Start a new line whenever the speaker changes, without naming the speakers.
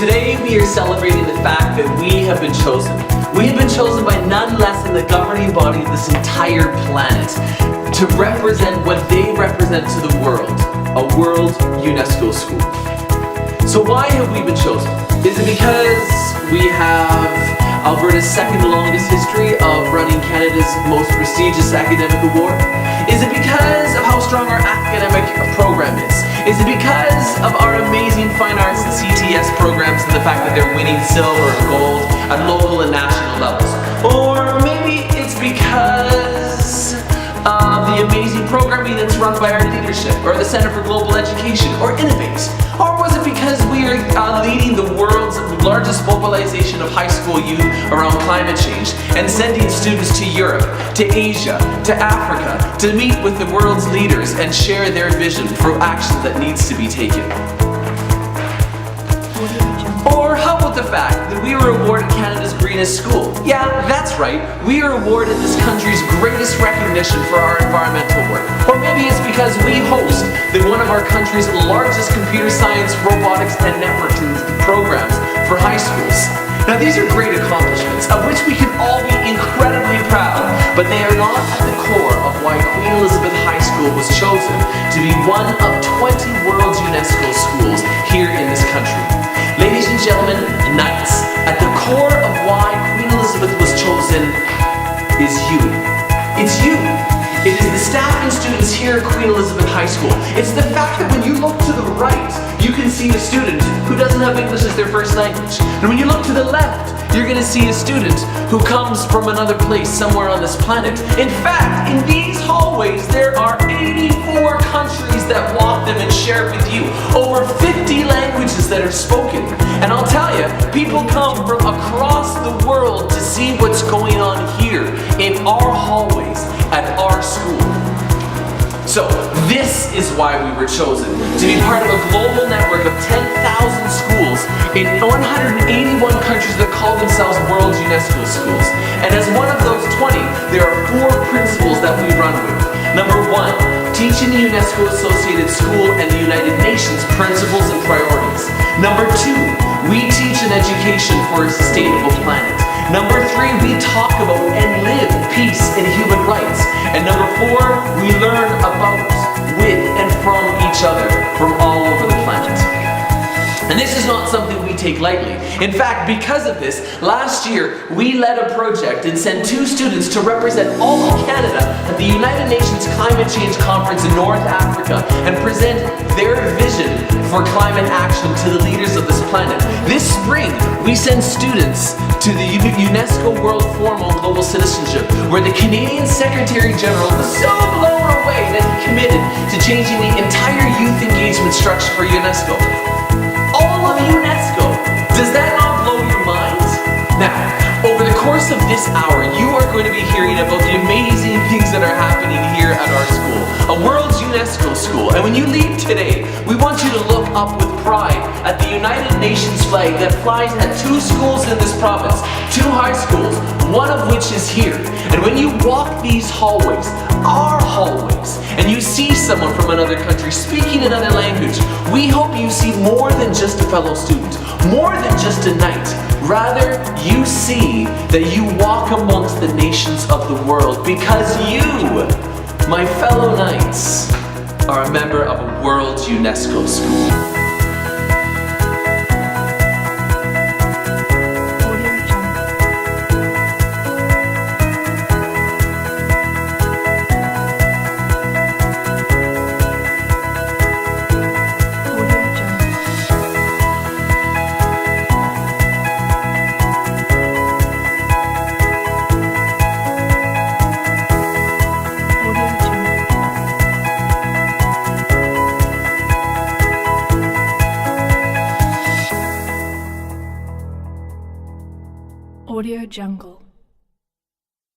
Today we are celebrating the fact that we have been chosen. We have been chosen by none less than the governing body of this entire planet to represent what they represent to the world, a world UNESCO school. So why have we been chosen? Is it because we have Alberta's second longest history of running Canada's most prestigious academic award? Is it because of how strong our academic program is? Is it because of our amazing fine arts and CTS programs and the fact that they're winning silver and gold at local and national levels? Or maybe it's because of the amazing programming that's run by our leadership, or the Center for Global Education, or Innovate? Or was it because we are leading the world's largest mobilization of high school youth around climate change and sending students to Europe, to Asia, to Africa to meet with the world's leaders and share their vision for action that needs to be taken? Or how about the fact that we were awarded Canada's greenest school? Yeah, that's right, we are awarded this country's greatest recognition for our environmental work. Or maybe it's because we host one of our country's largest computer science, robotics, and networking programs for high schools. Now these are great accomplishments, of which we can all be incredibly proud, but they are not at the core of why Queen Elizabeth High School was chosen to be one of 20 world UNESCO schools here in this country. Ladies and gentlemen, knights, at the core of why Queen Elizabeth was chosen is you. It's you. It is the staff and students here at Queen Elizabeth High School. It's the fact that when you look to the right, you can see a student who doesn't have English as their first language. And when you look to the left, you're going to see a student who comes from another place somewhere on this planet. In fact, in these hallways, there are 84 countries that walk them and share with you. Over 50 languages that are spoken. And I'll tell you, people come from across the world to see what's going on here in our hallways at our school. So this is why we were chosen, to be part of a global network of 10,000 schools in 181 countries that call themselves World UNESCO schools. And as one of those 20, there are 4 principles that we run with. Number 1, teaching the UNESCO associated school and the United Nations principles and priorities. Number 2, we teach an education for a sustainable planet. Number 3, we talk about and live peace and human rights. And number 4, we learn about, with, and from each other from all over the planet. And this is not something we take lightly. In fact, because of this, last year we led a project and sent 2 students to represent all of Canada at the United Nations Climate Change Conference in North Africa and present their vision for climate action to the leaders of this planet. This spring, we send students to the UNESCO World Forum on Global Citizenship, where the Canadian Secretary General was so blown away that he committed to changing the entire youth engagement structure for UNESCO. All of UNESCO! Does that not blow your mind? Now, over the course of this hour, you are going to be hearing about the amazing things that are happening here at our school, a world's UNESCO school. And when you leave today, we want you to look up with pride at the United Nations flag that flies at 2 schools in this province, 2 high schools, one of which is here. And when you walk these hallways, our hallways, and you see someone from another country speaking another language, we hope you see more than just a fellow student, more than just a knight. Rather, you see that you walk amongst the nations of the world because you, my fellow knights, are a member of a world UNESCO school.
Audio Jungle.